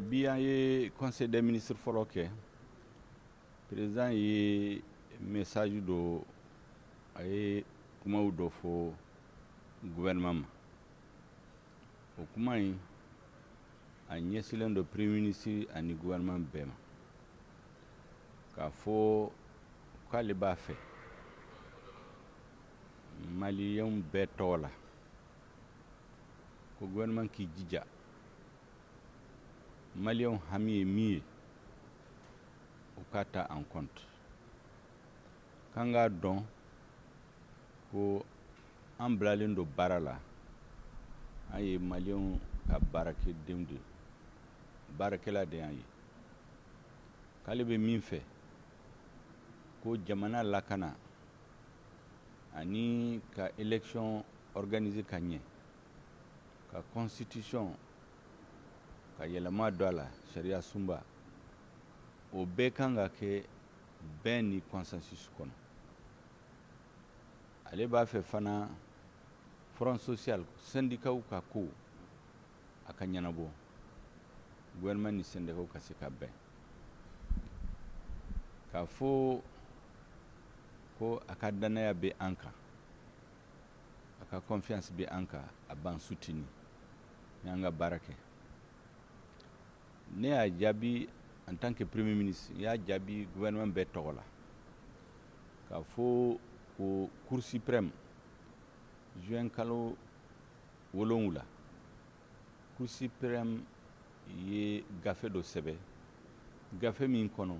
bi an ye conseil des ministres fɔlɔ kɛ président ye message dɔ a ye kumaw dɔ fɔ gouvernement ma o kuma in a ɲɛsilen dɔ premier ministre ani gouvernement bɛɛ ma k'a fɔ k'ale b'a fɛ maliyɛnw bɛɛ tɔgɔ la ko gouvernement k'i jija maliyɛnw hami ye min ye o k'a ta en compte k'an k'a dɔn ko an bilalen don baara la an ye maliyɛnw ka baarakɛdenw de baarakɛla de y'an ye k'ale bɛ min fɛ ko jamana lakana ani ka élection organiser ka ɲɛ ka constitution ka yɛlɛma don a la sariya sunba o bɛɛ kan ka kɛ bɛn ni consensus kɔnɔ ale b'a fɛ fana front social syndicat ka ko a ka ɲɛnabɔ gouvernement ni syndicat ka se ka bɛn k'a fɔ ko a ka danaya bɛ an kan a ka confiance bɛ an kan a b'an soutenir ni an ka baara kɛ ne y'a jaabi en tant que premier ministre n y'a jaabi gouvernement bɛɛ tɔgɔ la k'a fɔ o cour suprême juin kalo 7 cour suprême ye gafe dɔ sɛbɛ gafe min kɔnɔ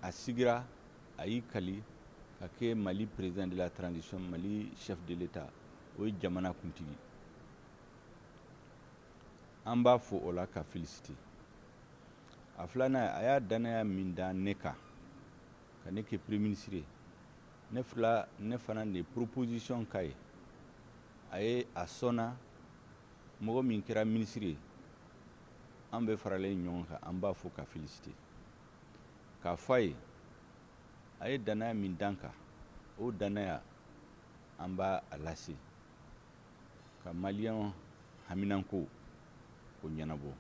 a sigira a y'i kali ka kɛ Mali président de la transition Mali chef de l'état o ye jamana kuntigi an b'a fɔ o la ka féliciter a filanan a y'a danaya min da ne kan ka ne kɛ premier ministre ye ne fana de proposition k'a ye a ye a sɔnna mɔgɔ min kɛra ministre ye an bɛɛ faralen ɲɔgɔn kan an b'a fɔ ka féliciter k'a fɔ a ye danaya min dan kan o danaya an b'a lase ka maliyɛnw haminanko o ɲɛnabɔ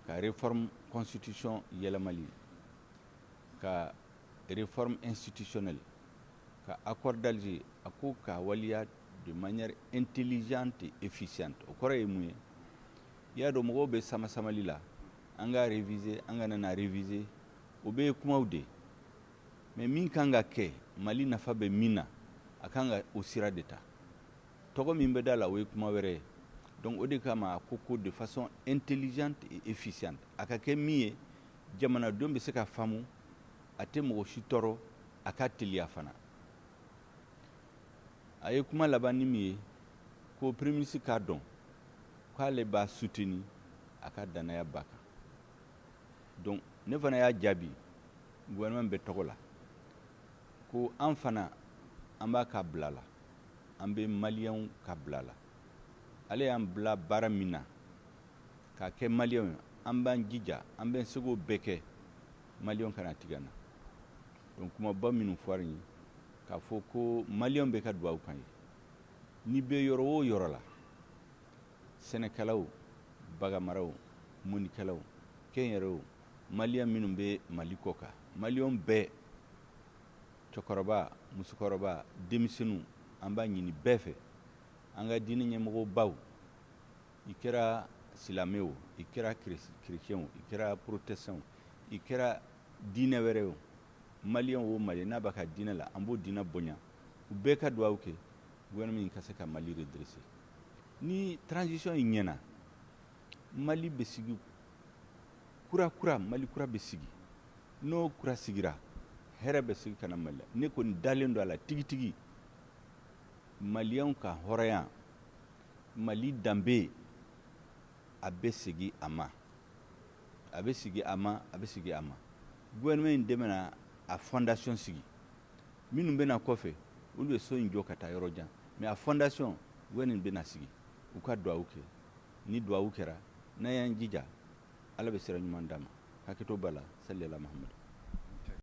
ka réforme constitution yɛlɛmali ka réforme institutionnelle ka accord d'Alger a ko k'a waliya de manière intelligente et efficiente o kɔrɔ ye mun ye i y'a dɔn mɔgɔw bɛ sama-samali la an ka réviser an ka na réviser o bɛ ye kumaw de mais min kan ka kɛ Mali nafa bɛ min na a kan ka o sira de ta tɔgɔ min bɛ da la o ye kuma wɛrɛ ye donc o de kama a ko de façon intelligente et efficiente a ka kɛ min ye jamanadenw bɛ se ka faamu a tɛ mɔgɔ si tɔɔrɔ a ka teliya fana a ye kuma laban ni min ye ko premier ministre k'a dɔn k'ale b'a soutenir a ka danaya b'a kan donc ne fana y'a jaabi gouvernement bɛ tɔgɔ la ko an fana an b'a ka bila la an bɛ maliyɛnw ka bila la ale y'an bila baara min na k'a kɛ maliyɛnw ye an b'an jija an bɛ seko bɛɛ kɛ maliyɛnw kana tigɛ an na donc kumaba minnu fɔra ye k'a fɔ ko maliyɛnw bɛ ka dugawu kan ye ni bɛ yɔrɔ o yɔrɔ la sɛnɛkɛlaw baganmaraw mɔnikɛlaw kɛnyɛrɛw maliyɛn minnu bɛ Mali kɔ kan maliyɛnw bɛɛ cɛkɔrɔba musokɔrɔba denmisɛnninw an b'a ɲini bɛɛ fɛ an ka diinɛ ɲɛmɔgɔ baw i kɛra silamɛ o i kɛra chrétien o i kɛra protestant o i kɛra diinɛ wɛrɛ o maliyɛn o maliyɛn n'a b'a ka diinɛ la an b'o diinɛ bonya u bɛɛ ka dugawu kɛ gouvernement ka se ka Mali redresser ni transition in ɲɛna Mali bɛ sigi Mali kura bɛ sigi n'o kura sigira hɛrɛ bɛ sigi ka na Mali la ne kɔni dalen don a la tigitigi maliyɛnw ka hɔrɔnya Mali danbe a bɛ segin a ma gouvernement in de bɛna a fondation sigi minnu bɛna kɔfɛ olu bɛ so in jɔ ka taa yɔrɔ jan mais a fondation gouvernement in bɛna sigi u ka dugawu kɛ ni dugawu kɛra n'an y'an jija Ala bɛ sira ɲuman d'an ma hakɛto b'a la salli ala Muhamadu